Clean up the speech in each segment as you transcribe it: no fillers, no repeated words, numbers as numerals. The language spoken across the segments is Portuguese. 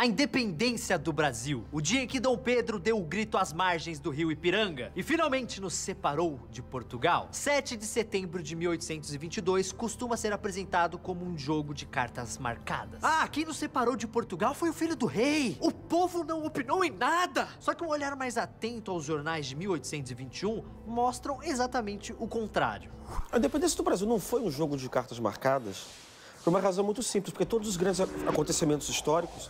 A independência do Brasil. O dia em que Dom Pedro deu o grito às margens do rio Ipiranga e finalmente nos separou de Portugal. 7 de setembro de 1822 costuma ser apresentado como um jogo de cartas marcadas. Ah, quem nos separou de Portugal foi o filho do rei. O povo não opinou em nada. Só que um olhar mais atento aos jornais de 1821 mostram exatamente o contrário. A independência do Brasil não foi um jogo de cartas marcadas por uma razão muito simples, porque todos os grandes acontecimentos históricos,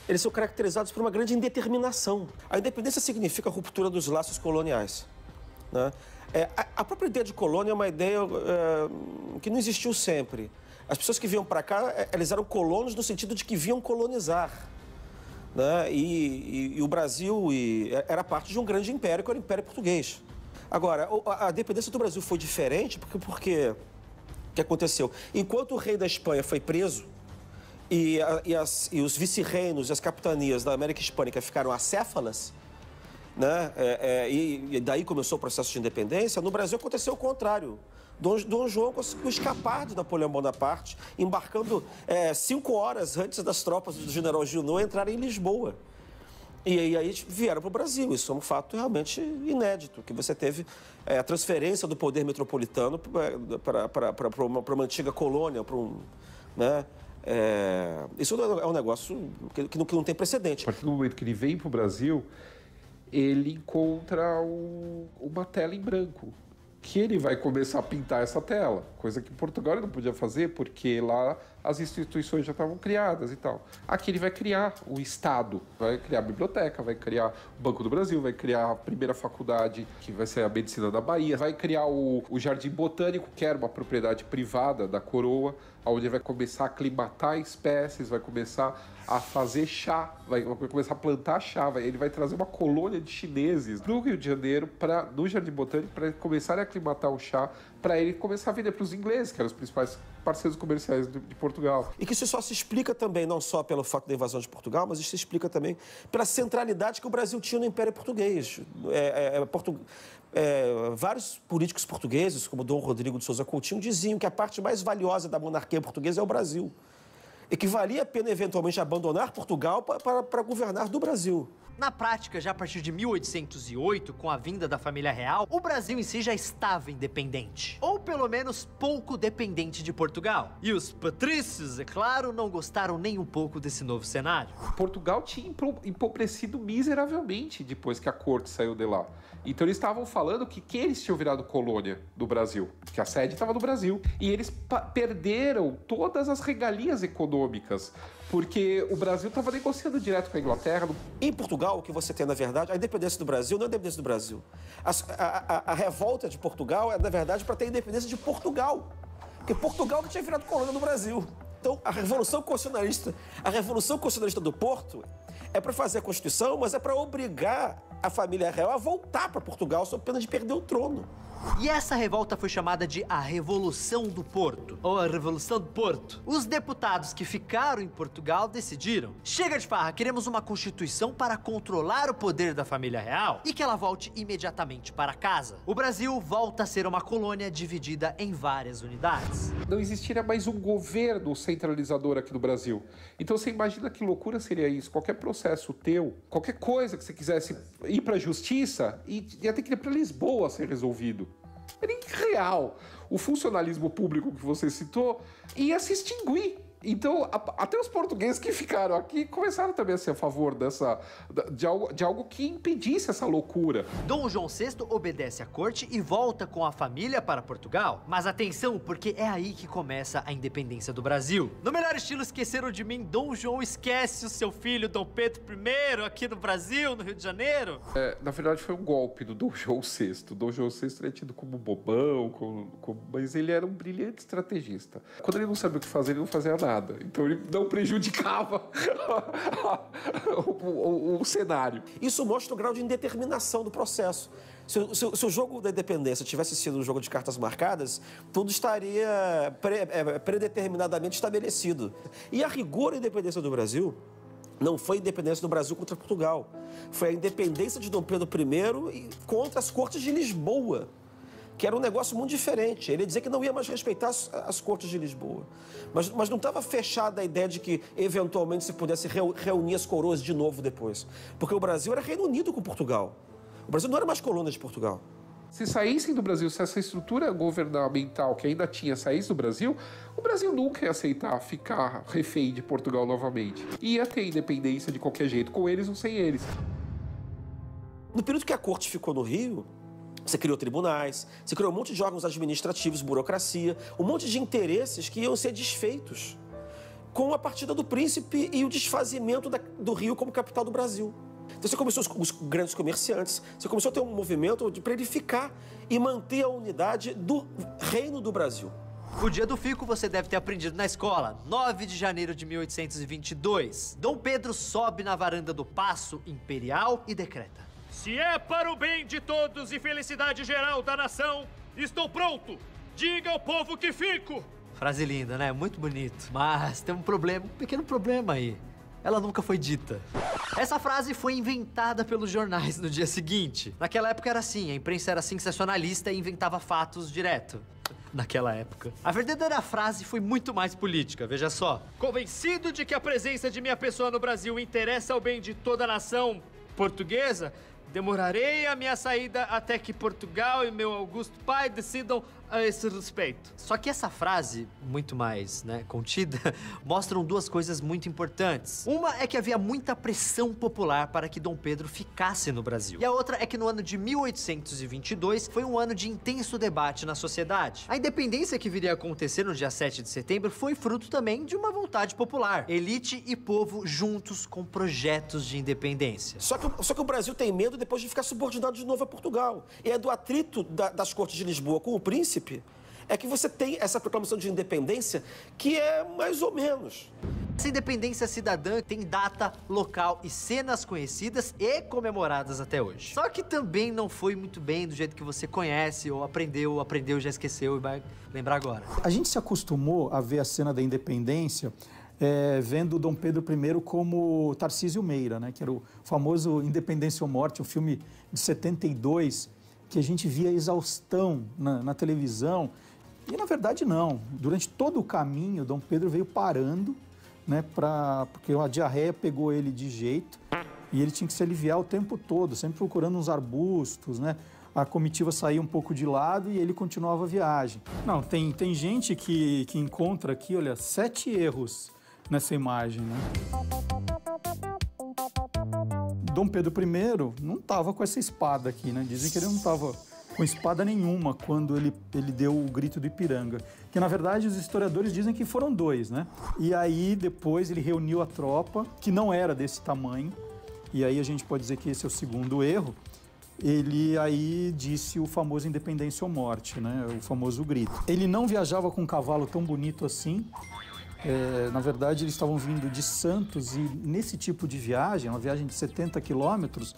eles são caracterizados por uma grande indeterminação. A independência significa a ruptura dos laços coloniais, né? A própria ideia de colônia é uma ideia que não existiu sempre. As pessoas que vinham para cá, eles eram colonos no sentido de que vinham colonizar, né? E o Brasil era parte de um grande império, que era o Império Português. Agora, a independência do Brasil foi diferente porque o que aconteceu? Enquanto o rei da Espanha foi preso e os vice-reinos e as capitanias da América Hispânica ficaram acéfalas, né? E daí começou o processo de independência, no Brasil aconteceu o contrário. Dom João conseguiu escapar de Napoleão Bonaparte, embarcando 5 horas antes das tropas do general Junot entrarem em Lisboa. E aí vieram para o Brasil. Isso é um fato realmente inédito, que você teve a transferência do poder metropolitano para uma antiga colônia, né? Isso é um negócio que não tem precedente. A partir do momento que ele vem para o Brasil, ele encontra uma tela em branco, que ele vai começar a pintar essa tela, coisa que em Portugal ele não podia fazer, porque lá as instituições já estavam criadas e tal. Aqui ele vai criar o Estado, vai criar a biblioteca, vai criar o Banco do Brasil, vai criar a primeira faculdade, que vai ser a Medicina da Bahia, vai criar o Jardim Botânico, que era uma propriedade privada da coroa, onde ele vai começar a aclimatar espécies, vai começar a fazer chá, vai começar a plantar chá, ele vai trazer uma colônia de chineses no Rio de Janeiro, no Jardim Botânico, para começarem a aclimatar o chá, para ele começar a vender para os ingleses, que eram os principais parceiros comerciais de Portugal. E que isso só se explica também, não só pelo fato da invasão de Portugal, mas isso se explica também pela centralidade que o Brasil tinha no Império Português. Vários políticos portugueses, como Dom Rodrigo de Sousa Coutinho, diziam que a parte mais valiosa da monarquia portuguesa é o Brasil. E que valia a pena, eventualmente, abandonar Portugal para governar do Brasil. Na prática, já a partir de 1808, com a vinda da família real, o Brasil em si já estava independente. Ou pelo menos pouco dependente de Portugal. E os patrícios, é claro, não gostaram nem um pouco desse novo cenário. Portugal tinha empobrecido miseravelmente depois que a corte saiu de lá. Então eles estavam falando que eles tinham virado colônia do Brasil, que a sede estava no Brasil. E eles perderam todas as regalias econômicas, porque o Brasil estava negociando direto com a Inglaterra. Em Portugal, o que você tem, na verdade, a independência do Brasil não é a independência do Brasil. A revolta de Portugal é, na verdade, para ter a independência de Portugal. Porque Portugal que tinha virado colônia do Brasil. Então, a Revolução Constitucionalista do Porto é para fazer a Constituição, mas é para obrigar a família real a voltar para Portugal sob pena de perder o trono. E essa revolta foi chamada de a Revolução do Porto, ou a Revolução do Porto. Os deputados que ficaram em Portugal decidiram: chega de farra, queremos uma constituição para controlar o poder da família real e que ela volte imediatamente para casa. O Brasil volta a ser uma colônia dividida em várias unidades. Não existiria mais um governo centralizador aqui no Brasil. Então você imagina que loucura seria isso. Qualquer processo teu, qualquer coisa que você quisesse ir para a justiça, ia ter que ir para Lisboa ser resolvido. Era irreal. O funcionalismo público que você citou ia se extinguir. Então, até os portugueses que ficaram aqui começaram também a ser a favor de algo que impedisse essa loucura. Dom João VI obedece à corte e volta com a família para Portugal. Mas atenção, porque é aí que começa a independência do Brasil. No melhor estilo Esqueceram de Mim, Dom João esquece o seu filho Dom Pedro I aqui no Brasil, no Rio de Janeiro. Na verdade, foi um golpe do Dom João VI. O Dom João VI é tido como bobão, mas ele era um brilhante estrategista. Quando ele não sabia o que fazer, ele não fazia nada. Então ele não prejudicava o cenário. Isso mostra o grau de indeterminação do processo. Se o jogo da independência tivesse sido um jogo de cartas marcadas, tudo estaria predeterminadamente estabelecido. E a rigor, a independência do Brasil não foi a independência do Brasil contra Portugal. Foi a independência de Dom Pedro I contra as cortes de Lisboa, que era um negócio muito diferente. Ele ia dizer que não ia mais respeitar as cortes de Lisboa. Mas não estava fechada a ideia de que, eventualmente, se pudesse reunir as coroas de novo depois. Porque o Brasil era Reino Unido com Portugal. O Brasil não era mais colônia de Portugal. Se saíssem do Brasil, se essa estrutura governamental que ainda tinha saísse do Brasil, o Brasil nunca ia aceitar ficar refém de Portugal novamente. Ia ter independência de qualquer jeito, com eles ou sem eles. No período que a corte ficou no Rio, você criou tribunais, você criou um monte de órgãos administrativos, burocracia, um monte de interesses que iam ser desfeitos com a partida do príncipe e o desfazimento do Rio como capital do Brasil. Então você começou os grandes comerciantes, você começou a ter um movimento para ele ficar e manter a unidade do Reino do Brasil. O dia do fico você deve ter aprendido na escola. 9 de janeiro de 1822. Dom Pedro sobe na varanda do Paço Imperial e decreta: se é para o bem de todos e felicidade geral da nação, estou pronto. Diga ao povo que fico. Frase linda, né? Muito bonito. Mas tem um problema, um pequeno problema aí. Ela nunca foi dita. Essa frase foi inventada pelos jornais no dia seguinte. Naquela época era assim, a imprensa era sensacionalista e inventava fatos direto. Naquela época. A verdadeira frase foi muito mais política, veja só. Convencido de que a presença de minha pessoa no Brasil interessa ao bem de toda a nação portuguesa, demorarei a minha saída até que Portugal e meu augusto pai decidam a esse respeito. Só que essa frase, muito mais, contida, mostram duas coisas muito importantes. Uma é que havia muita pressão popular para que Dom Pedro ficasse no Brasil. E a outra é que no ano de 1822 foi um ano de intenso debate na sociedade. A independência que viria a acontecer no dia 7 de setembro foi fruto também de uma vontade popular. Elite e povo juntos com projetos de independência. Só que o Brasil tem medo depois de ficar subordinado de novo a Portugal. E é do atrito das cortes de Lisboa com o príncipe é que você tem essa proclamação de independência que é mais ou menos. Essa independência cidadã tem data, local e cenas conhecidas e comemoradas até hoje. Só que também não foi muito bem do jeito que você conhece, ou aprendeu, já esqueceu e vai lembrar agora. A gente se acostumou a ver a cena da independência vendo Dom Pedro I como Tarcísio Meira, que era o famoso Independência ou Morte, um filme de 72, que a gente via exaustão na televisão. E, na verdade, não. Durante todo o caminho, Dom Pedro veio parando, porque a diarreia pegou ele de jeito e ele tinha que se aliviar o tempo todo, sempre procurando uns arbustos, A comitiva saía um pouco de lado e ele continuava a viagem. Não, tem gente que encontra aqui, olha, 7 erros nessa imagem, Dom Pedro I não estava com essa espada aqui, Dizem que ele não estava com espada nenhuma quando ele deu o grito do Ipiranga. Que, na verdade, os historiadores dizem que foram 2, E aí, depois, ele reuniu a tropa, que não era desse tamanho. E aí a gente pode dizer que esse é o segundo erro. Ele aí disse o famoso Independência ou Morte, O famoso grito. Ele não viajava com um cavalo tão bonito assim. Na verdade, eles estavam vindo de Santos e nesse tipo de viagem, uma viagem de 70 quilômetros,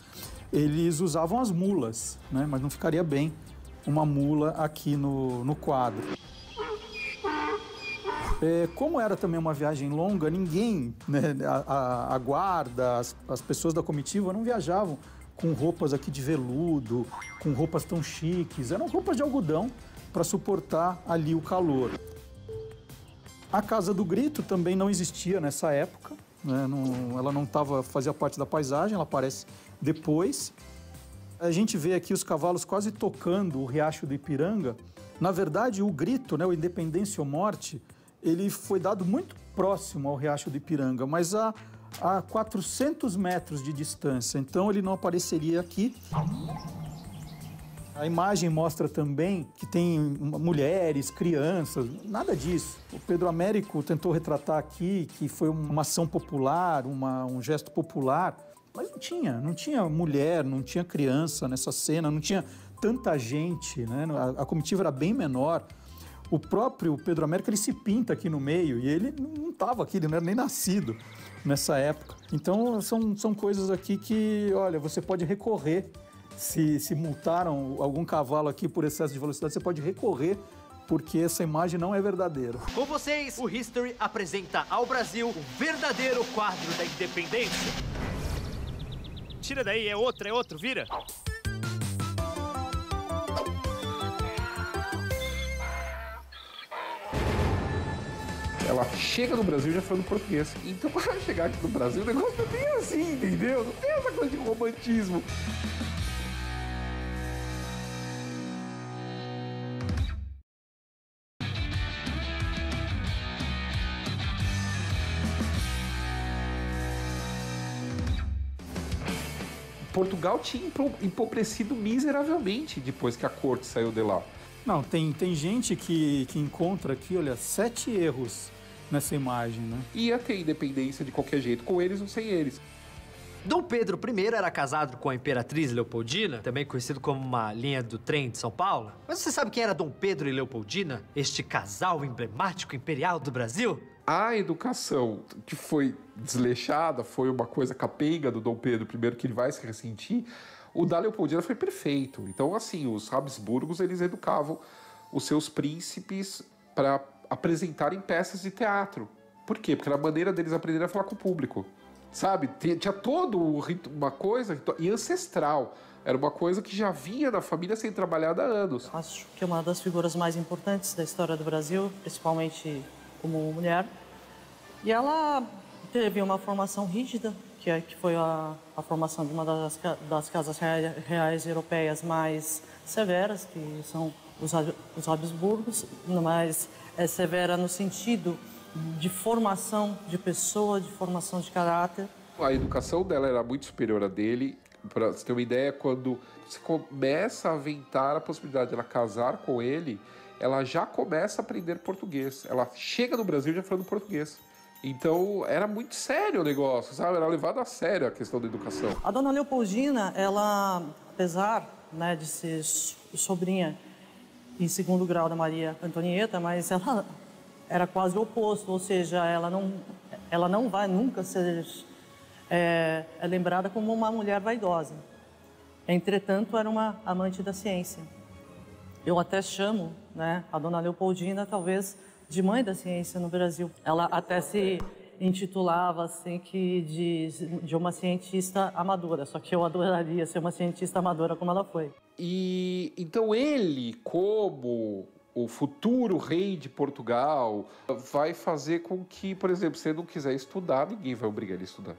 eles usavam as mulas, mas não ficaria bem uma mula aqui no quadro. Como era também uma viagem longa, ninguém, a guarda, as pessoas da comitiva não viajavam com roupas aqui de veludo, com roupas tão chiques, eram roupas de algodão para suportar ali o calor. A Casa do Grito também não existia nessa época, ela não fazia parte da paisagem, ela aparece depois. A gente vê aqui os cavalos quase tocando o Riacho do Ipiranga. Na verdade, o grito, o Independência ou Morte, ele foi dado muito próximo ao Riacho do Ipiranga, mas a 400 metros de distância, então ele não apareceria aqui. A imagem mostra também que tem mulheres, crianças, nada disso. O Pedro Américo tentou retratar aqui que foi uma ação popular, um gesto popular, mas não tinha mulher, não tinha criança nessa cena, não tinha tanta gente, A comitiva era bem menor. O próprio Pedro Américo, ele se pinta aqui no meio e ele não estava aqui, ele não era nem nascido nessa época. Então, são coisas aqui que, olha, você pode recorrer. Se multaram algum cavalo aqui por excesso de velocidade, você pode recorrer, porque essa imagem não é verdadeira. Com vocês, o History apresenta ao Brasil o verdadeiro quadro da independência. Tira daí, é outro, vira. Ela chega no Brasil já falando português. Então, quando ela chegar aqui no Brasil, o negócio não é bem assim, entendeu? Não tem essa coisa de romantismo. Portugal tinha empobrecido miseravelmente depois que a corte saiu de lá. Não, tem gente que encontra aqui, olha, 7 erros nessa imagem, né? Ia ter independência de qualquer jeito, com eles ou sem eles. Dom Pedro I era casado com a Imperatriz Leopoldina, também conhecido como uma linha do trem de São Paulo. Mas você sabe quem era Dom Pedro e Leopoldina? Este casal emblemático imperial do Brasil? A educação que foi desleixada, foi uma coisa capenga do Dom Pedro I, que ele vai se ressentir. O da Leopoldina foi perfeito. Então, assim, os Habsburgos, eles educavam os seus príncipes para apresentarem peças de teatro. Por quê? Porque era a maneira deles aprenderem a falar com o público. Sabe? Tinha todo uma coisa e ancestral. Era uma coisa que já vinha na família sendo trabalhada há anos. Acho que é uma das figuras mais importantes da história do Brasil, principalmente como mulher. E ela teve uma formação rígida, que foi a formação de uma das casas reais europeias mais severas, que são os Habsburgos, mas é severa no sentido de formação de pessoa, de formação de caráter. A educação dela era muito superior à dele. Para você ter uma ideia, quando você começa a aventar a possibilidade de ela casar com ele, ela já começa a aprender português. Ela chega no Brasil já falando português. Então, era muito sério o negócio, sabe? Era levado a sério a questão da educação. A dona Leopoldina, ela, apesar, né, de ser sobrinha em segundo grau da Maria Antonieta, mas ela era quase o oposto, ou seja, ela não vai nunca ser lembrada como uma mulher vaidosa. Entretanto, era uma amante da ciência. Eu até chamo, né, a dona Leopoldina, talvez, de mãe da ciência no Brasil. Ela até se intitulava assim de uma cientista amadora, só que eu adoraria ser uma cientista amadora como ela foi. E então ele, como o futuro rei de Portugal, vai fazer com que, por exemplo, se ele não quiser estudar, ninguém vai obrigar ele a estudar.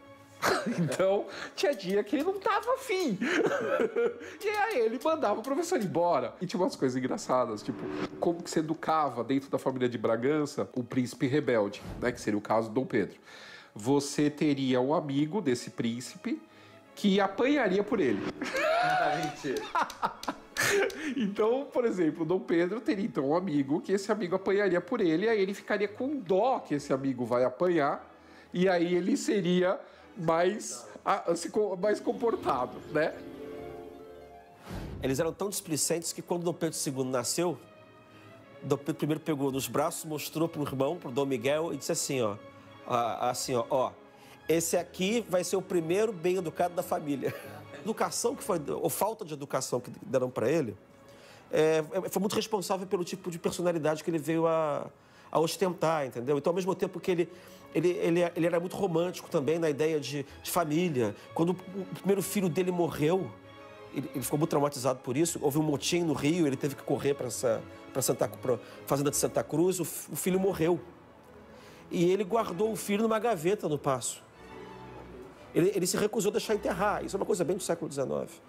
Então, tinha dia que ele não tava afim. E aí ele mandava o professor embora. E tinha umas coisas engraçadas, tipo, como que se educava dentro da família de Bragança o príncipe rebelde, né? Que seria o caso do Dom Pedro. Você teria um amigo desse príncipe que apanharia por ele. Mentira. Então, por exemplo, o Dom Pedro teria então um amigo que esse amigo apanharia por ele, e aí ele ficaria com dó que esse amigo vai apanhar, e aí ele seria mais comportado, né? Eles eram tão displicentes que quando Dom Pedro II nasceu, Dom Pedro I pegou nos braços, mostrou para o irmão, para o Dom Miguel, e disse assim, ó, esse aqui vai ser o primeiro bem educado da família. Educação que foi, ou falta de educação que deram para ele, foi muito responsável pelo tipo de personalidade que ele veio a ostentar, entendeu? Então, ao mesmo tempo que ele era muito romântico também na ideia de família. Quando o primeiro filho dele morreu, ele ficou muito traumatizado por isso. Houve um motim no Rio, ele teve que correr para a fazenda de Santa Cruz, o filho morreu. E ele guardou o filho numa gaveta no Paço. Ele se recusou a deixar enterrar. Isso é uma coisa bem do século XIX.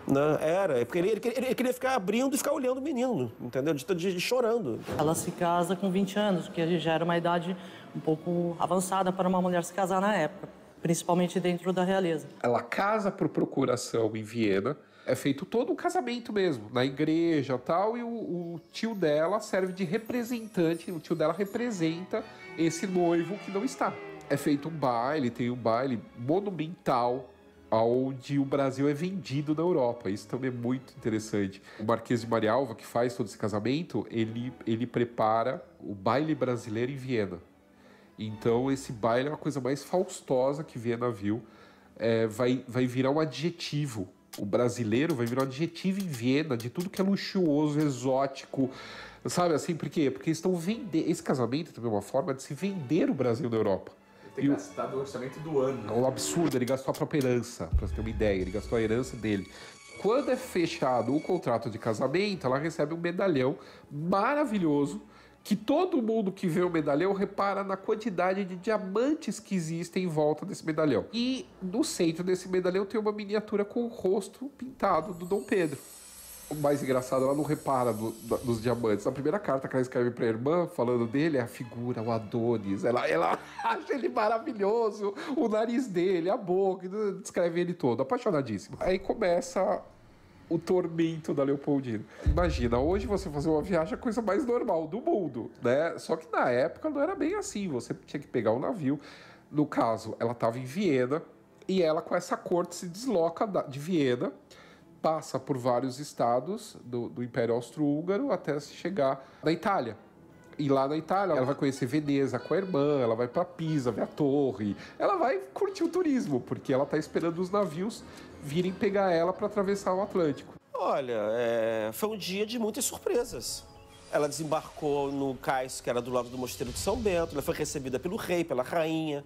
Não, porque ele queria ficar abrindo e ficar olhando o menino, entendeu? De chorando. Ela se casa com 20 anos, que já era uma idade um pouco avançada para uma mulher se casar na época, principalmente dentro da realeza. Ela casa por procuração em Viena, é feito todo um casamento mesmo, na igreja e tal, e o tio dela serve de representante, o tio dela representa esse noivo que não está. É feito um baile, tem um baile monumental, onde o Brasil é vendido na Europa. Isso também é muito interessante. O Marquês de Marialva, que faz todo esse casamento, ele prepara o baile brasileiro em Viena. Então, esse baile é uma coisa mais faustosa que Viena viu. Vai virar um adjetivo. O brasileiro vai virar um adjetivo em Viena de tudo que é luxuoso, exótico. Sabe assim, por quê? Porque eles estão vendendo... Esse casamento também é uma forma de se vender o Brasil na Europa. Tem gastado o orçamento do ano. É um absurdo, ele gastou a própria herança, pra você ter uma ideia, ele gastou a herança dele. Quando é fechado o contrato de casamento, ela recebe um medalhão maravilhoso que todo mundo que vê o medalhão repara na quantidade de diamantes que existem em volta desse medalhão. E no centro desse medalhão tem uma miniatura com o rosto pintado do Dom Pedro. O mais engraçado, ela não repara nos diamantes. Na primeira carta que ela escreve pra irmã, falando dele, é a figura, o Adonis. Ela acha ele maravilhoso, o nariz dele, a boca, descreve ele todo, apaixonadíssimo. Aí começa o tormento da Leopoldina. Imagina, hoje você fazer uma viagem é a coisa mais normal do mundo, né? Só que na época não era bem assim, você tinha que pegar um navio. No caso, ela estava em Viena, e ela com essa corte se desloca de Viena, passa por vários estados do Império Austro-Húngaro até chegar na Itália. E lá na Itália ela vai conhecer Veneza com a irmã, ela vai para Pisa, ver a torre, ela vai curtir o turismo, porque ela está esperando os navios virem pegar ela para atravessar o Atlântico. Olha, foi um dia de muitas surpresas. Ela desembarcou no cais, que era do lado do Mosteiro de São Bento, ela foi recebida pelo rei, pela rainha,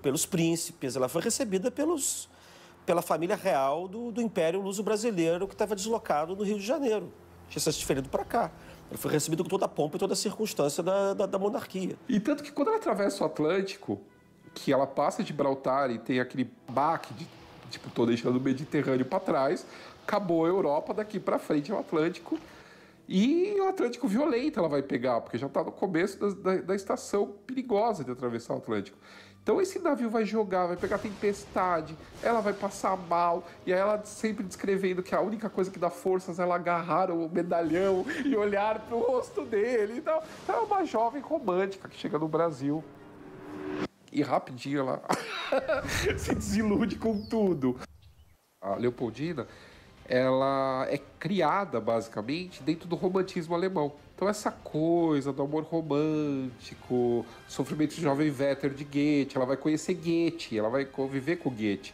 pelos príncipes, ela foi recebida pela família real do Império Luso-Brasileiro, que estava deslocado no Rio de Janeiro. Tinha se transferido para cá. Ela foi recebida com toda a pompa e toda a circunstância da monarquia. E tanto que quando ela atravessa o Atlântico, que ela passa de Gibraltar e tem aquele baque de, tipo, tô deixando o Mediterrâneo para trás, acabou a Europa, daqui para frente é o Atlântico. E o Atlântico violento ela vai pegar, porque já está no começo da estação perigosa de atravessar o Atlântico. Então esse navio vai jogar, vai pegar tempestade, ela vai passar mal, e aí ela sempre descrevendo que a única coisa que dá forças é ela agarrar o medalhão e olhar pro rosto dele. Então é uma jovem romântica que chega no Brasil e rapidinho ela se desilude com tudo. A Leopoldina, ela é criada basicamente dentro do romantismo alemão. Então essa coisa do amor romântico, sofrimento de jovem Werther de Goethe, ela vai conhecer Goethe, ela vai conviver com Goethe.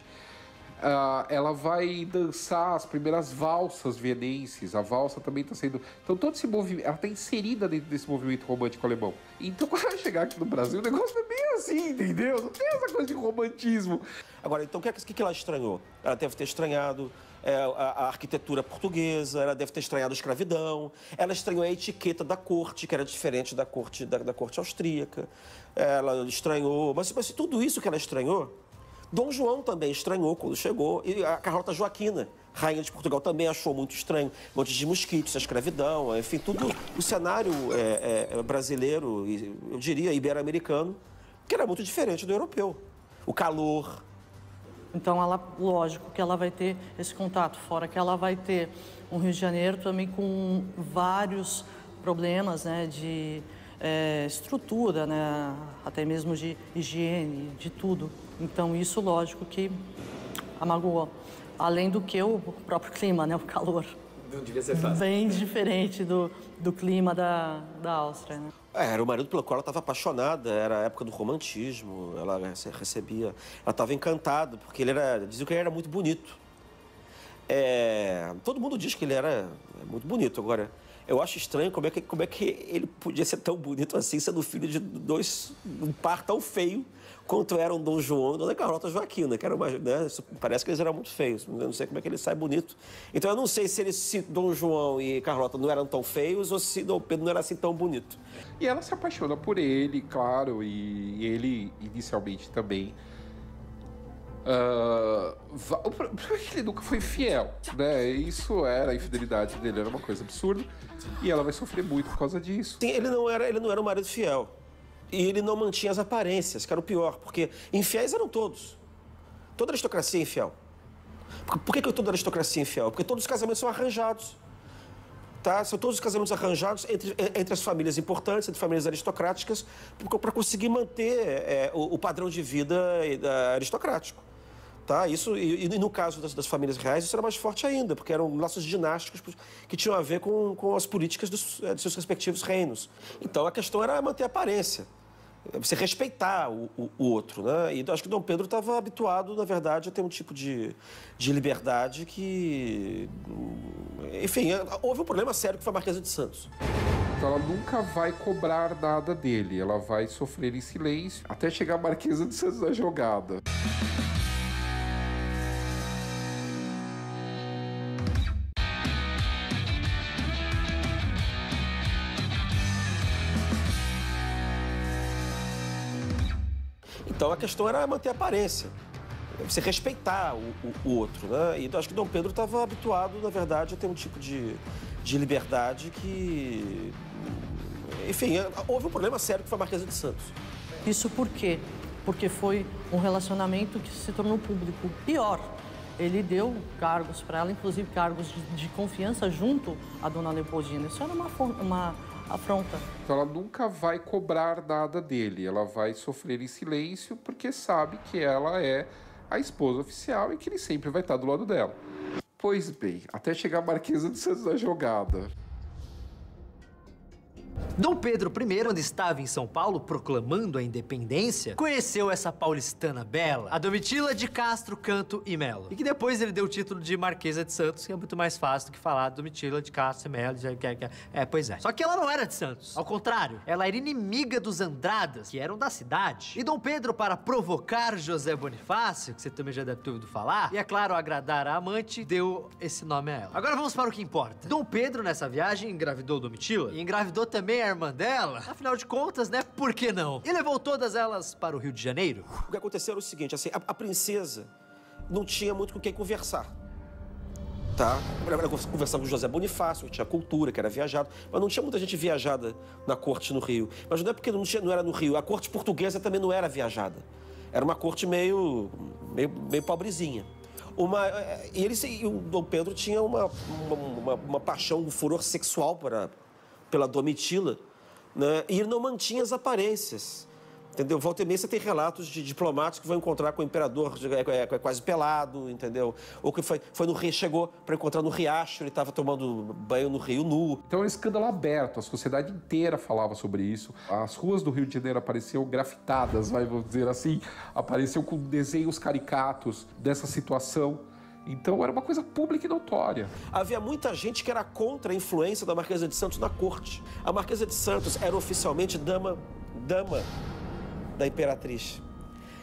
Ela vai dançar as primeiras valsas vienenses, a valsa também está sendo... Então todo esse movimento, ela está inserida dentro desse movimento romântico alemão. Então quando ela chegar aqui no Brasil, o negócio é bem assim, entendeu? Não tem essa coisa de romantismo. Agora, então o que ela estranhou? Ela deve ter estranhado a arquitetura portuguesa, ela deve ter estranhado a escravidão, ela estranhou a etiqueta da corte, que era diferente da corte austríaca, ela estranhou... Mas tudo isso que ela estranhou, Dom João também estranhou quando chegou, e a Carlota Joaquina, rainha de Portugal, também achou muito estranho. Um monte de mosquitos, a escravidão, enfim, tudo o cenário brasileiro, eu diria ibero-americano, que era muito diferente do europeu. O calor. Então, lógico que ela vai ter esse contato, fora que ela vai ter um Rio de Janeiro também com vários problemas, né, de estrutura, né, até mesmo de higiene, de tudo. Então, isso, lógico, que a magoou. Além do que o próprio clima, né, o calor. Não devia ser fácil. Bem diferente do clima da Áustria, né? Era o marido pelo qual ela estava apaixonada, era a época do romantismo, ela recebia... Ela estava encantada, porque diziam que ele era muito bonito. Todo mundo diz que ele era muito bonito. Agora, eu acho estranho como é que ele podia ser tão bonito assim, sendo filho de um par tão feio quanto eram Dom João e Dona Carlota Joaquina, que era uma, né, parece que eles eram muito feios. Eu não sei como é que ele sai bonito. Então eu não sei se Dom João e Carlota não eram tão feios ou se Dom Pedro não era assim tão bonito. E ela se apaixona por ele, claro, e ele inicialmente também. Ele nunca foi fiel, né? Isso a infidelidade dele era uma coisa absurda, e ela vai sofrer muito por causa disso. Sim, ele não era um marido fiel. E ele não mantinha as aparências, que era o pior, porque infiéis eram todos. Toda aristocracia é infiel. Por que toda aristocracia é infiel? Porque todos os casamentos são arranjados. Tá? São todos os casamentos arranjados entre as famílias importantes, entre famílias aristocráticas, para conseguir manter o padrão de vida aristocrático. Tá? Isso, e no caso das famílias reais, isso era mais forte ainda, porque eram laços dinásticos que tinham a ver com as políticas dos seus respectivos reinos. Então a questão era manter a aparência. Você respeitar o outro, né? E acho que Dom Pedro estava habituado, na verdade, a ter um tipo de liberdade que... Enfim, houve um problema sério que foi a Marquesa de Santos. Então ela nunca vai cobrar nada dele, ela vai sofrer em silêncio até chegar a Marquesa de Santos na jogada. Então a questão era manter a aparência, você respeitar o outro, né? E eu acho que Dom Pedro estava habituado, na verdade, a ter um tipo de liberdade que... Enfim, houve um problema sério que foi a Marquesa de Santos. Isso por quê? Porque foi um relacionamento que se tornou público. Pior, ele deu cargos para ela, inclusive cargos de confiança junto à dona Leopoldina. Isso era uma afronta. Então ela nunca vai cobrar nada dele, ela vai sofrer em silêncio porque sabe que ela é a esposa oficial e que ele sempre vai estar do lado dela. Pois bem, até chegar a Marquesa de Santos na jogada. Dom Pedro I, quando estava em São Paulo proclamando a independência, conheceu essa paulistana bela, a Domitila de Castro Canto e Melo. E que depois ele deu o título de Marquesa de Santos, que é muito mais fácil do que falar Domitila de Castro e Melo. Pois é. Só que ela não era de Santos. Ao contrário, ela era inimiga dos Andradas, que eram da cidade. E Dom Pedro, para provocar José Bonifácio, que você também já deve ter ouvido falar, e é claro, agradar a amante, deu esse nome a ela. Agora vamos para o que importa. Dom Pedro, nessa viagem, engravidou Domitila e engravidou também a irmã dela. Afinal de contas, né? Por que não? E levou todas elas para o Rio de Janeiro. O que aconteceu era o seguinte, assim, a princesa não tinha muito com quem conversar, tá? Ela conversava com José Bonifácio, que tinha cultura, que era viajado, mas não tinha muita gente viajada na corte no Rio. Mas não é porque não era no Rio, a corte portuguesa também não era viajada. Era uma corte meio pobrezinha. E o Dom Pedro tinha uma paixão, um furor sexual pela Domitila, né? E ele não mantinha as aparências, entendeu? Volta e meia você tem relatos de diplomatas que vão encontrar com o imperador quase pelado, entendeu? Ou que chegou para encontrar no riacho, ele estava tomando banho no rio nu. Então é um escândalo aberto, a sociedade inteira falava sobre isso. As ruas do Rio de Janeiro apareciam grafitadas, vamos dizer assim, apareciam com desenhos caricatos dessa situação. Então era uma coisa pública e notória. Havia muita gente que era contra a influência da Marquesa de Santos na corte. A Marquesa de Santos era oficialmente dama da imperatriz.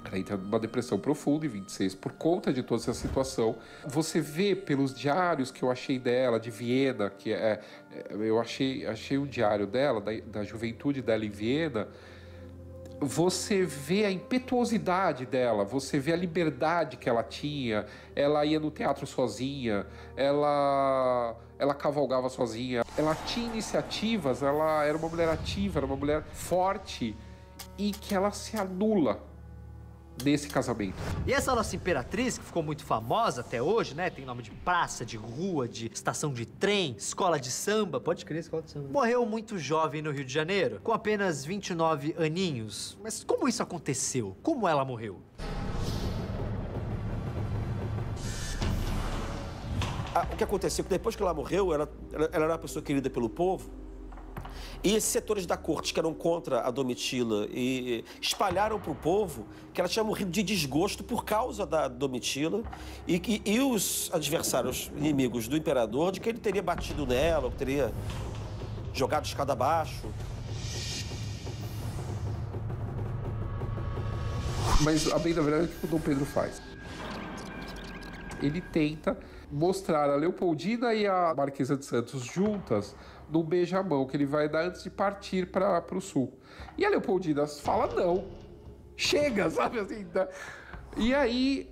Ela entra numa depressão profunda em 26 por conta de toda essa situação. Você vê pelos diários que eu achei dela, de Viena, que eu achei um diário dela, da juventude dela em Viena. Você vê a impetuosidade dela, você vê a liberdade que ela tinha. Ela ia no teatro sozinha, ela cavalgava sozinha. Ela tinha iniciativas, ela era uma mulher ativa, era uma mulher forte e que ela se anula nesse casamento. E essa nossa imperatriz, que ficou muito famosa até hoje, né? Tem nome de praça, de rua, de estação de trem, escola de samba. Pode crer, escola de samba. Morreu muito jovem no Rio de Janeiro, com apenas 29 aninhos. Mas como isso aconteceu? Como ela morreu? O que aconteceu? Depois que ela morreu, ela era uma pessoa querida pelo povo. E esses setores da corte que eram contra a Domitila e espalharam para o povo que ela tinha morrido de desgosto por causa da Domitila e os adversários, inimigos do imperador, de que ele teria batido nela, ou teria jogado escada abaixo. Mas, a bem da verdade, o que o Dom Pedro faz? Ele tenta mostrar a Leopoldina e a Marquesa de Santos juntas num beijamão que ele vai dar antes de partir para o sul. E a Leopoldina fala não, chega, sabe assim, tá? E aí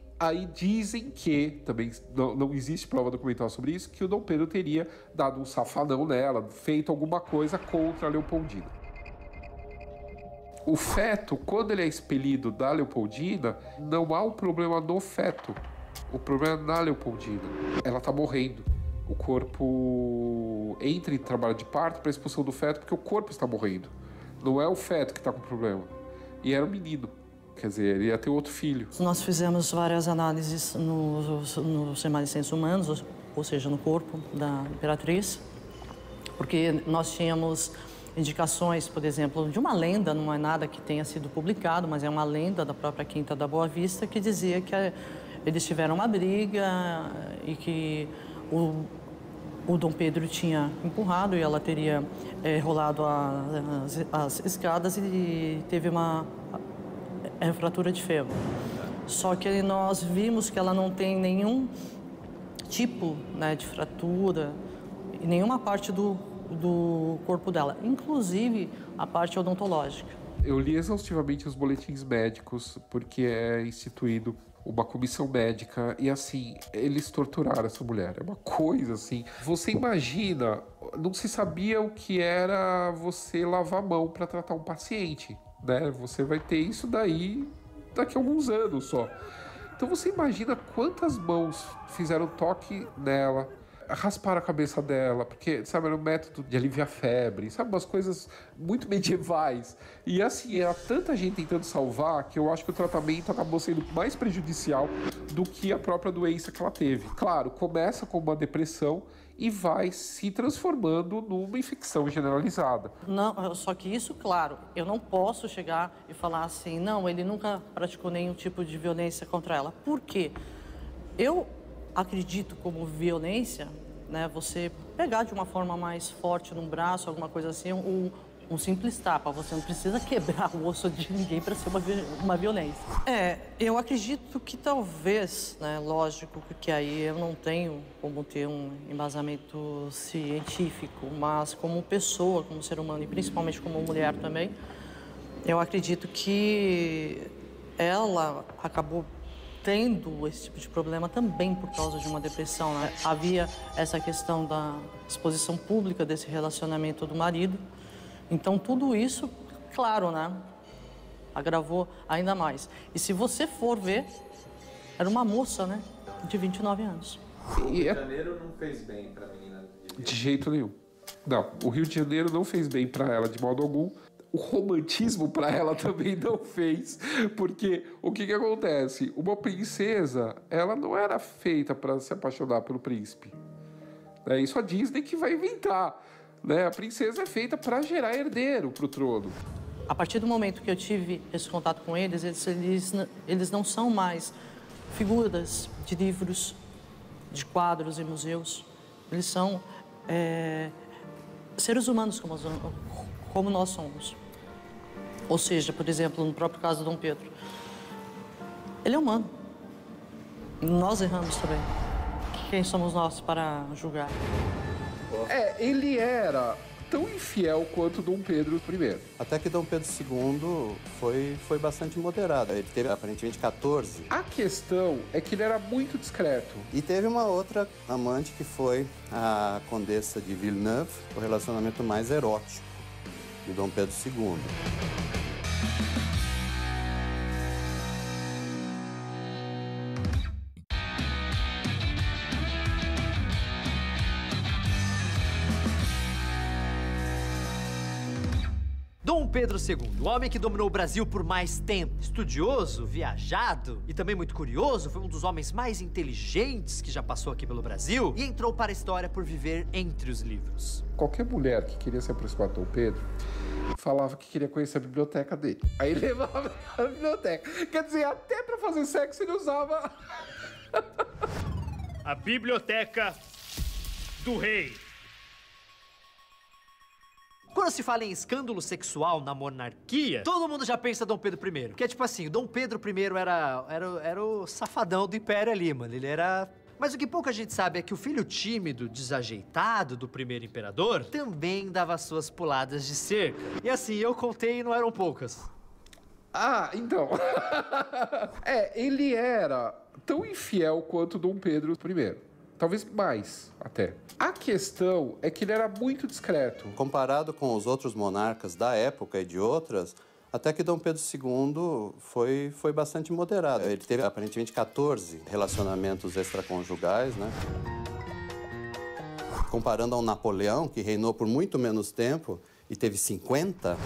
dizem que, também não existe prova documental sobre isso, que o Dom Pedro teria dado um safanão nela, feito alguma coisa contra a Leopoldina. O feto, quando ele é expelido da Leopoldina, não há um problema no feto. O problema é na Leopoldina. Ela tá morrendo. O corpo entra em trabalho de parto para expulsão do feto porque o corpo está morrendo. Não é o feto que está com problema. E era um menino. Quer dizer, ele ia ter outro filho. Nós fizemos várias análises nos remanescentes humanos, ou seja, no corpo da imperatriz, porque nós tínhamos indicações, por exemplo, de uma lenda, não é nada que tenha sido publicado, mas é uma lenda da própria Quinta da Boa Vista que dizia que eles tiveram uma briga e que o Dom Pedro tinha empurrado e ela teria rolado as escadas e teve uma fratura de fêmur. Só que nós vimos que ela não tem nenhum tipo, né, de fratura em nenhuma parte do corpo dela, inclusive a parte odontológica. Eu li exaustivamente os boletins médicos, porque é instituído uma comissão médica e, assim, eles torturaram essa mulher. É uma coisa, assim... Você imagina, não se sabia o que era você lavar a mão para tratar um paciente, né? Você vai ter isso daí daqui a alguns anos só. Então você imagina quantas mãos fizeram toque nela, rasparam a cabeça dela, porque, sabe, era um método de aliviar febre, sabe, umas coisas muito medievais. E assim, era tanta gente tentando salvar que eu acho que o tratamento acabou sendo mais prejudicial do que a própria doença que ela teve. Claro, começa com uma depressão e vai se transformando numa infecção generalizada. Não, só que isso, claro, eu não posso chegar e falar assim, não, ele nunca praticou nenhum tipo de violência contra ela. Por quê? Eu acredito como violência, né, você pegar de uma forma mais forte num braço, alguma coisa assim, um simples tapa. Você não precisa quebrar o osso de ninguém para ser uma violência. Eu acredito que talvez, né, lógico que aí eu não tenho como ter um embasamento científico, mas como pessoa, como ser humano e principalmente como mulher também, eu acredito que ela acabou tendo esse tipo de problema também por causa de uma depressão, né? Havia essa questão da exposição pública desse relacionamento do marido. Então, tudo isso, claro, né? Agravou ainda mais. E se você for ver, era uma moça, né? De 29 anos. O Rio de Janeiro não fez bem pra menina? De jeito nenhum. Não, o Rio de Janeiro não fez bem pra ela de modo algum. O romantismo para ela também não fez, porque o que acontece? Uma princesa, ela não era feita para se apaixonar pelo príncipe. É isso a Disney que vai inventar, né? A princesa é feita para gerar herdeiro para o trono. A partir do momento que eu tive esse contato com eles, eles não são mais figuras de livros, de quadros e museus. Eles são seres humanos como nós somos. Ou seja, por exemplo, no próprio caso do Dom Pedro, ele é humano. Nós erramos também. Quem somos nós para julgar? Ele era tão infiel quanto Dom Pedro I. Até que Dom Pedro II foi bastante moderado. Ele teve aparentemente 14. A questão é que ele era muito discreto. E teve uma outra amante que foi a Condessa de Villeneuve, o relacionamento mais erótico de Dom Pedro II. Dom Pedro II, o homem que dominou o Brasil por mais tempo. Estudioso, viajado e também muito curioso, foi um dos homens mais inteligentes que já passou aqui pelo Brasil e entrou para a história por viver entre os livros. Qualquer mulher que queria se aproximar do Dom Pedro falava que queria conhecer a biblioteca dele. Aí levava a biblioteca. Quer dizer, até para fazer sexo ele usava... A biblioteca do rei. Quando se fala em escândalo sexual na monarquia, todo mundo já pensa Dom Pedro I. Porque é tipo assim, o Dom Pedro I era o safadão do império ali, mano. Ele era... Mas o que pouca gente sabe é que o filho tímido, desajeitado do primeiro imperador também dava suas puladas de cerca. E assim, eu contei e não eram poucas. Ah, então... ele era tão infiel quanto Dom Pedro I. Talvez mais, até. A questão é que ele era muito discreto. Comparado com os outros monarcas da época e de outras, até que Dom Pedro II foi bastante moderado. Ele teve aparentemente 14 relacionamentos extraconjugais, né? Comparando ao Napoleão, que reinou por muito menos tempo e teve 50...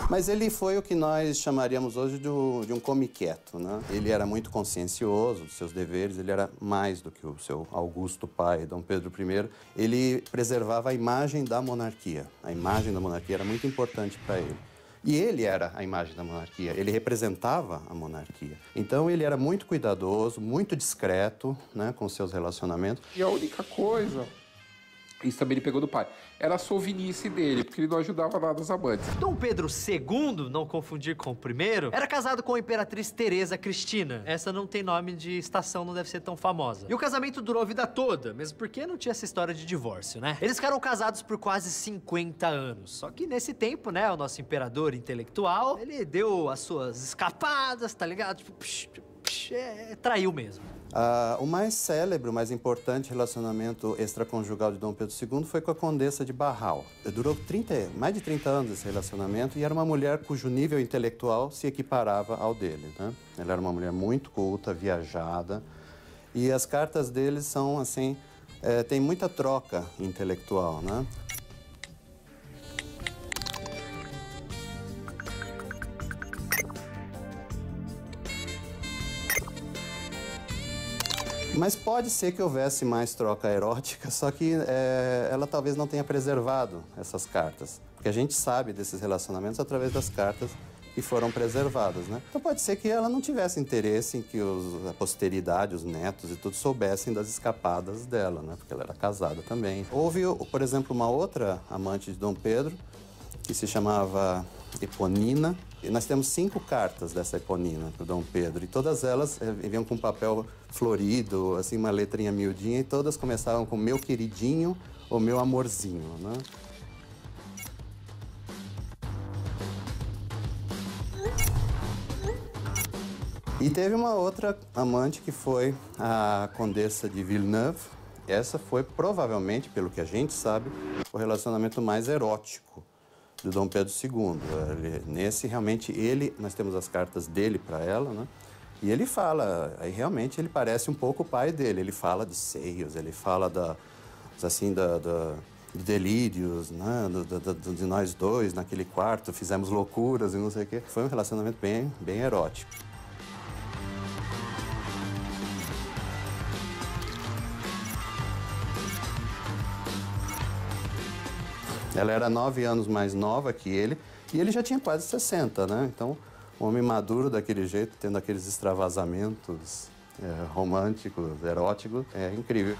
Mas ele foi o que nós chamaríamos hoje de um come quieto, né? Ele era muito consciencioso dos seus deveres, ele era mais do que o seu augusto pai, Dom Pedro I. Ele preservava a imagem da monarquia. A imagem da monarquia era muito importante para ele. E ele era a imagem da monarquia, ele representava a monarquia. Então ele era muito cuidadoso, muito discreto, né, com seus relacionamentos. E a única coisa Isso também ele pegou do pai. Era a sovinice dele, porque ele não ajudava nada os amantes. Dom Pedro II, não confundir com o primeiro, era casado com a imperatriz Teresa Cristina. Essa não tem nome de estação, não deve ser tão famosa. E o casamento durou a vida toda, mesmo porque não tinha essa história de divórcio, né? Eles ficaram casados por quase 50 anos. Só que nesse tempo, né, o nosso imperador intelectual, ele deu as suas escapadas, tá ligado? Tipo, traiu mesmo. O mais célebre, o mais importante relacionamento extraconjugal de Dom Pedro II foi com a Condessa de Barral. Durou mais de 30 anos esse relacionamento e era uma mulher cujo nível intelectual se equiparava ao dele, né? Ela era uma mulher muito culta, viajada, e as cartas deles são, assim, tem muita troca intelectual, né? Mas pode ser que houvesse mais troca erótica, só que ela talvez não tenha preservado essas cartas. Porque a gente sabe desses relacionamentos através das cartas que foram preservadas, né? Então pode ser que ela não tivesse interesse em que a posteridade, os netos e tudo soubessem das escapadas dela, né? Porque ela era casada também. Houve, por exemplo, uma outra amante de Dom Pedro, que se chamava Eponina. E nós temos 5 cartas dessa Eponina para o Dom Pedro, e todas elas vinham com papel florido, assim, uma letrinha miudinha, e todas começavam com meu queridinho ou meu amorzinho, né? E teve uma outra amante que foi a Condessa de Villeneuve. Essa foi provavelmente, pelo que a gente sabe, o relacionamento mais erótico do Dom Pedro II. Nós temos as cartas dele para ela, né? E ele fala, aí realmente ele parece um pouco o pai dele. Ele fala de seios, ele fala de delírios, né? De nós dois naquele quarto, fizemos loucuras e não sei o quê. Foi um relacionamento bem erótico. Ela era 9 anos mais nova que ele, e ele já tinha quase 60, né? Então, um homem maduro daquele jeito, tendo aqueles extravasamentos românticos, eróticos, é incrível.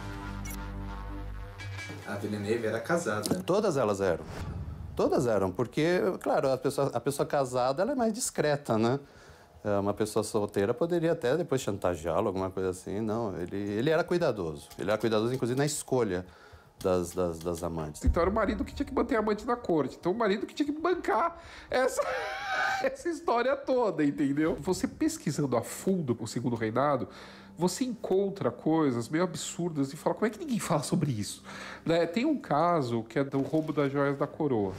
A Villeneuve era casada. Todas elas eram. Todas eram, porque, claro, a pessoa casada ela é mais discreta, né? Uma pessoa solteira poderia até depois chantageá-lo, alguma coisa assim. Não, ele era cuidadoso. Ele era cuidadoso, inclusive, na escolha das amantes. Então era o marido que tinha que manter a amante na corte. Então o marido que tinha que bancar essa história toda, entendeu? Você pesquisando a fundo o Segundo Reinado, você encontra coisas meio absurdas e fala, como é que ninguém fala sobre isso? Né? Tem um caso que é do roubo das joias da coroa.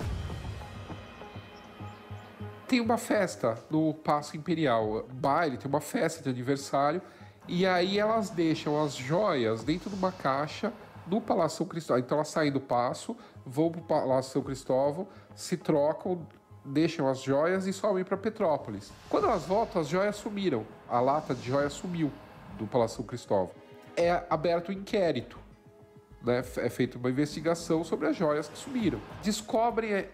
Tem uma festa no Paço Imperial, baile, tem uma festa de aniversário, e aí elas deixam as joias dentro de uma caixa no Palácio São Cristóvão. Então elas saem do Paço, vão para o Palácio São Cristóvão, se trocam, deixam as joias e sobem para Petrópolis. Quando elas voltam, as joias sumiram. A lata de joias sumiu do Palácio São Cristóvão. É aberto um inquérito, né? É feita uma investigação sobre as joias que sumiram. Descobrem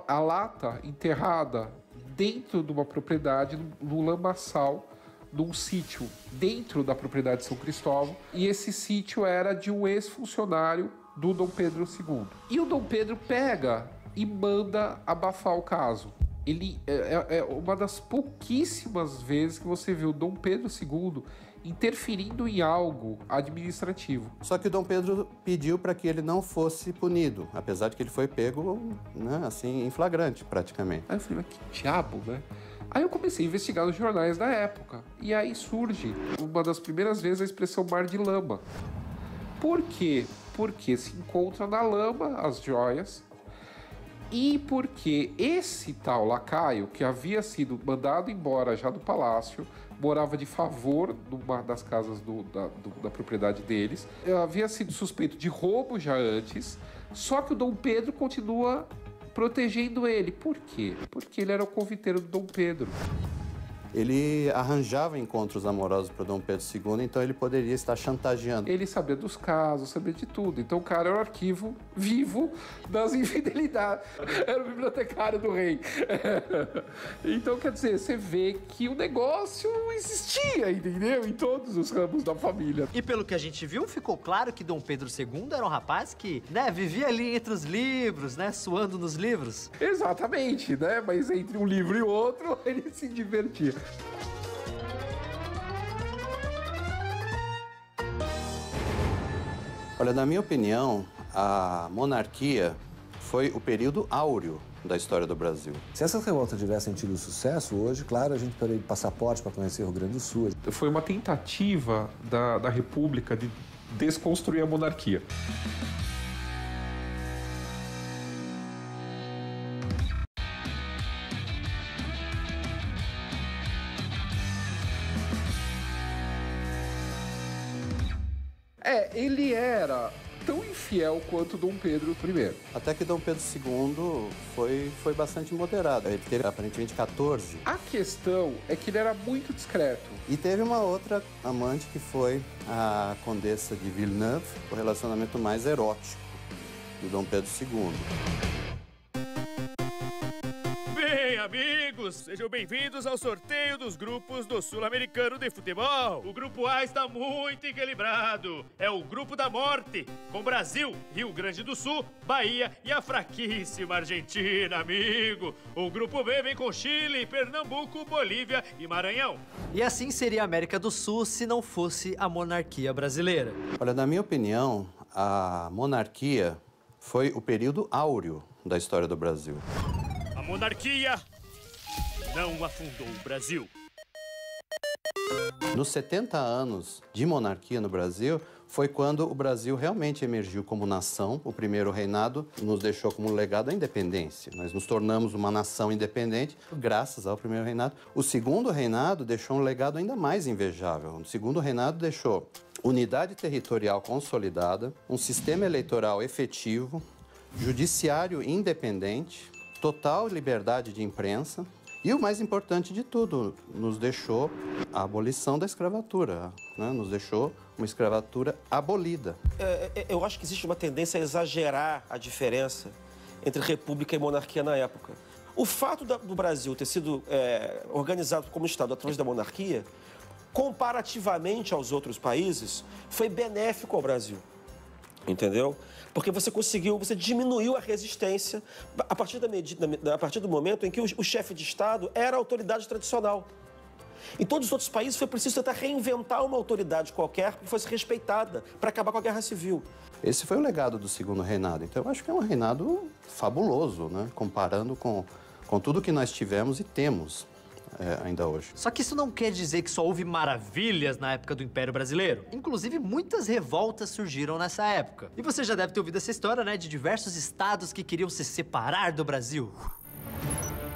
a lata enterrada dentro de uma propriedade, no lamaçal, num sítio dentro da propriedade de São Cristóvão, e esse sítio era de um ex-funcionário do Dom Pedro II. E o Dom Pedro pega e manda abafar o caso. Ele é uma das pouquíssimas vezes que você vê o Dom Pedro II interferindo em algo administrativo. Só que o Dom Pedro pediu para que ele não fosse punido, apesar de que ele foi pego, né, assim, em flagrante, praticamente. Aí eu falei, mas que diabo, né? Aí eu comecei a investigar nos jornais da época. E aí surge, uma das primeiras vezes, a expressão mar de lama. Por quê? Porque se encontra na lama as joias, e porque esse tal lacaio, que havia sido mandado embora já do palácio, morava de favor numa das casas da propriedade deles, havia sido suspeito de roubo já antes, só que o Dom Pedro continua protegendo ele. Por quê? Porque ele era o confiteiro do Dom Pedro. ele arranjava encontros amorosos para Dom Pedro II, então ele poderia estar chantageando. Ele sabia dos casos, sabia de tudo. Então o cara era o arquivo vivo das infidelidades. Era o bibliotecário do rei. Então, quer dizer, você vê que o negócio existia, entendeu? Em todos os ramos da família. E pelo que a gente viu, ficou claro que Dom Pedro II era um rapaz que, né, vivia ali entre os livros, né, suando nos livros. Exatamente, né? Mas entre um livro e outro, ele se divertia. Olha, na minha opinião, a monarquia foi o período áureo da história do Brasil. Se essas revoltas tivessem tido sucesso hoje, claro, a gente teria passaporte para conhecer o Rio Grande do Sul. Foi uma tentativa da República de desconstruir a monarquia. Ele era tão infiel quanto Dom Pedro I. Até que Dom Pedro II foi bastante moderado. Ele teve aparentemente 14. A questão é que ele era muito discreto. E teve uma outra amante que foi a Condessa de Villeneuve, o relacionamento mais erótico do Dom Pedro II. Bem, amigos, sejam bem-vindos ao sorteio dos grupos do Sul-Americano de Futebol. O grupo A está muito equilibrado. É o grupo da morte, com Brasil, Rio Grande do Sul, Bahia e a fraquíssima Argentina, amigo. O grupo B vem com Chile, Pernambuco, Bolívia e Maranhão. E assim seria a América do Sul se não fosse a monarquia brasileira. Olha, na minha opinião, a monarquia foi o período áureo da história do Brasil. A monarquia não afundou o Brasil. Nos 70 anos de monarquia no Brasil, foi quando o Brasil realmente emergiu como nação. O primeiro reinado nos deixou como legado a independência. Nós nos tornamos uma nação independente graças ao primeiro reinado. O segundo reinado deixou um legado ainda mais invejável. O segundo reinado deixou unidade territorial consolidada, um sistema eleitoral efetivo, judiciário independente, total liberdade de imprensa e, o mais importante de tudo, nos deixou a abolição da escravatura, né? Nos deixou uma escravatura abolida. Eu acho que existe uma tendência a exagerar a diferença entre república e monarquia na época. O fato do Brasil ter sido organizado como Estado através da monarquia, comparativamente aos outros países, foi benéfico ao Brasil. Entendeu? Porque você diminuiu a resistência a partir do momento em que o chefe de Estado era a autoridade tradicional. Em todos os outros países foi preciso tentar reinventar uma autoridade qualquer que fosse respeitada para acabar com a guerra civil. Esse foi o legado do segundo reinado. Então eu acho que é um reinado fabuloso, né? Comparando com tudo que nós tivemos e temos ainda hoje. Só que isso não quer dizer que só houve maravilhas na época do Império Brasileiro. Inclusive, muitas revoltas surgiram nessa época. E você já deve ter ouvido essa história, né? De diversos estados que queriam se separar do Brasil.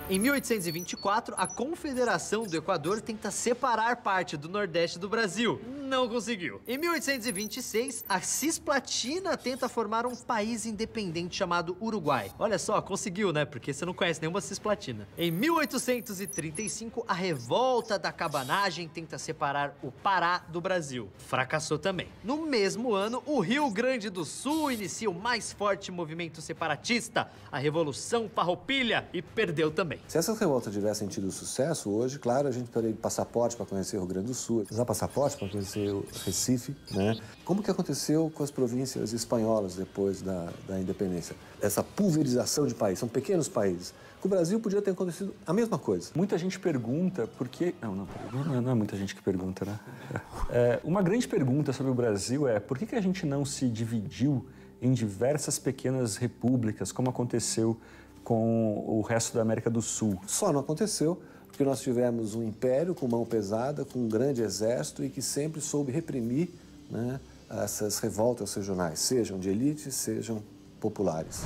Em 1824, a Confederação do Equador tenta separar parte do Nordeste do Brasil. Não conseguiu. Em 1826, a Cisplatina tenta formar um país independente chamado Uruguai. Olha só, conseguiu, né? Porque você não conhece nenhuma Cisplatina. Em 1835, a Revolta da Cabanagem tenta separar o Pará do Brasil. Fracassou também. No mesmo ano, o Rio Grande do Sul inicia o mais forte movimento separatista, a Revolução Farroupilha, e perdeu também. Se essas revoltas tivessem tido sucesso hoje, claro, a gente teria passaporte para conhecer o Rio Grande do Sul, usar passaporte para conhecer o Recife, né? Como que aconteceu com as províncias espanholas depois da independência? Essa pulverização de países, são pequenos países. Com o Brasil podia ter acontecido a mesma coisa. Muita gente pergunta por que... Não é muita gente que pergunta, né? Uma grande pergunta sobre o Brasil é por que a gente não se dividiu em diversas pequenas repúblicas, como aconteceu com o resto da América do Sul? Só não aconteceu porque nós tivemos um império com mão pesada, com um grande exército e que sempre soube reprimir, né, essas revoltas regionais, sejam de elite, sejam populares.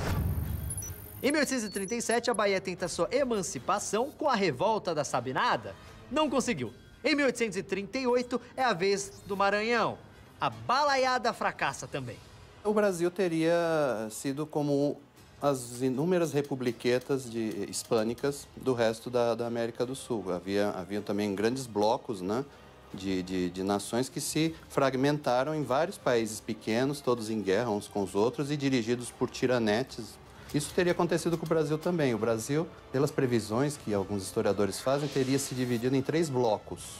Em 1837, a Bahia tenta sua emancipação com a Revolta da Sabinada. Não conseguiu. Em 1838, é a vez do Maranhão. A balaiada fracassa também. O Brasil teria sido como as inúmeras republiquetas hispânicas do resto da América do Sul. Havia também grandes blocos, né, de nações que se fragmentaram em vários países pequenos, todos em guerra uns com os outros e dirigidos por tiranetes. Isso teria acontecido com o Brasil também. O Brasil, pelas previsões que alguns historiadores fazem, teria se dividido em 3 blocos.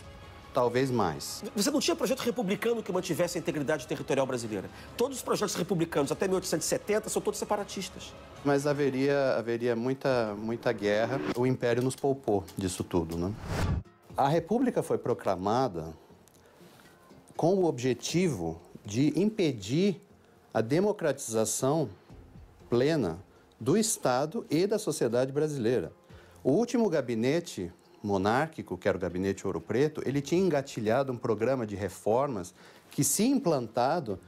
Talvez mais. Você não tinha projeto republicano que mantivesse a integridade territorial brasileira. Todos os projetos republicanos até 1870 são todos separatistas. Mas haveria muita guerra. O Império nos poupou disso tudo, né? A República foi proclamada com o objetivo de impedir a democratização plena do Estado e da sociedade brasileira. O último gabinete monárquico, que era o Gabinete Ouro Preto, ele tinha engatilhado um programa de reformas que, se implantado,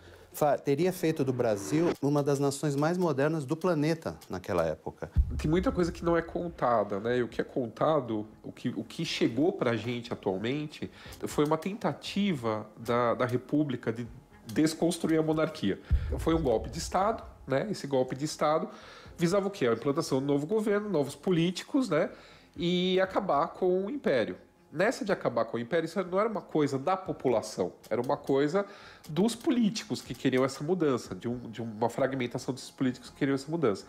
teria feito do Brasil uma das nações mais modernas do planeta naquela época. Tem muita coisa que não é contada, né? E o que é contado, o que chegou para a gente atualmente, foi uma tentativa da República de desconstruir a monarquia. Foi um golpe de Estado, né? Esse golpe de Estado visava o quê? A implantação de um novo governo, novos políticos, né? E acabar com o Império. Nessa de acabar com o Império, isso não era uma coisa da população, era uma coisa dos políticos que queriam essa mudança, de uma fragmentação desses políticos que queriam essa mudança.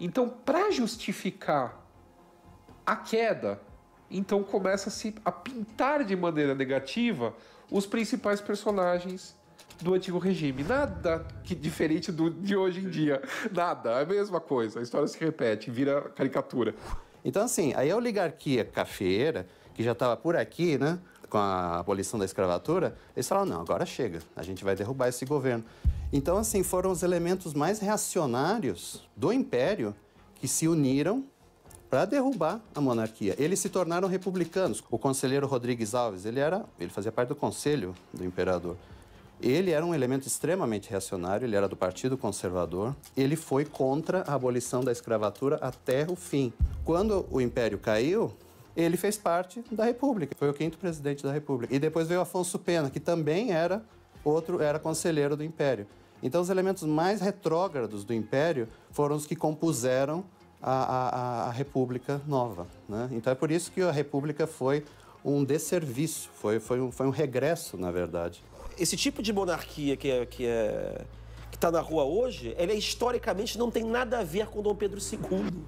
Então, para justificar a queda, então começa-se a pintar de maneira negativa os principais personagens do antigo regime. Nada que diferente de hoje em dia. Nada, é a mesma coisa. A história se repete, vira caricatura. Então, assim, aí a oligarquia cafeeira, que já estava por aqui, né, com a abolição da escravatura, eles falaram, não, agora chega, a gente vai derrubar esse governo. Então, assim, foram os elementos mais reacionários do Império que se uniram para derrubar a monarquia. Eles se tornaram republicanos. O conselheiro Rodrigues Alves, ele fazia parte do conselho do imperador. Ele era um elemento extremamente reacionário, ele era do Partido Conservador. Ele foi contra a abolição da escravatura até o fim. Quando o Império caiu, ele fez parte da República. Foi o 5º presidente da República. E depois veio Afonso Pena, que também era conselheiro do Império. Então, os elementos mais retrógrados do Império foram os que compuseram a República Nova, né? Então, é por isso que a República foi um desserviço, foi um regresso, na verdade. Esse tipo de monarquia que está na rua hoje, ele historicamente não tem nada a ver com Dom Pedro II.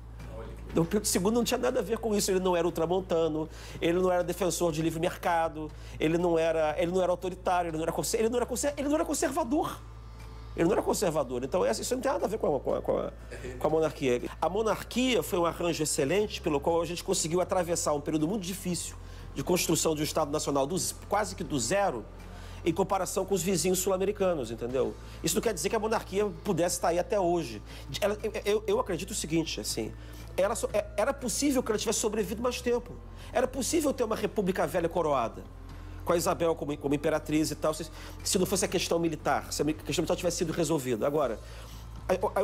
Dom Pedro II não tinha nada a ver com isso. Ele não era ultramontano, ele não era defensor de livre mercado, ele não era autoritário, ele não era conservador. Ele não era conservador. Então, isso não tem nada a ver com a monarquia. A monarquia foi um arranjo excelente pelo qual a gente conseguiu atravessar um período muito difícil de construção de um Estado Nacional quase que do zero, em comparação com os vizinhos sul-americanos, entendeu? Isso não quer dizer que a monarquia pudesse estar aí até hoje. Eu acredito o seguinte, assim, era possível que ela tivesse sobrevivido mais tempo. Era possível ter uma república velha coroada, com a Isabel como imperatriz e tal, se não fosse a questão militar, se a questão militar tivesse sido resolvida. Agora,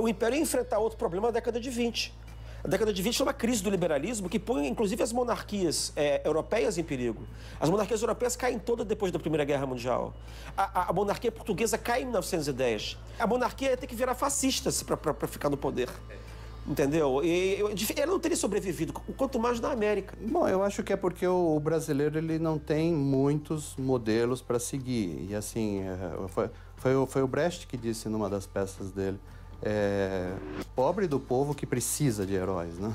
o Império ia enfrentar outro problema na década de 20. A década de 20 é uma crise do liberalismo que põe, inclusive, as monarquias europeias em perigo. As monarquias europeias caem todas depois da Primeira Guerra Mundial. A monarquia portuguesa cai em 1910. A monarquia ia ter que virar fascista para ficar no poder. Entendeu? Ela não teria sobrevivido, quanto mais na América. Bom, eu acho que é porque o brasileiro ele não tem muitos modelos para seguir. E, assim, foi o Brecht que disse numa das peças dele, pobre do povo que precisa de heróis, né?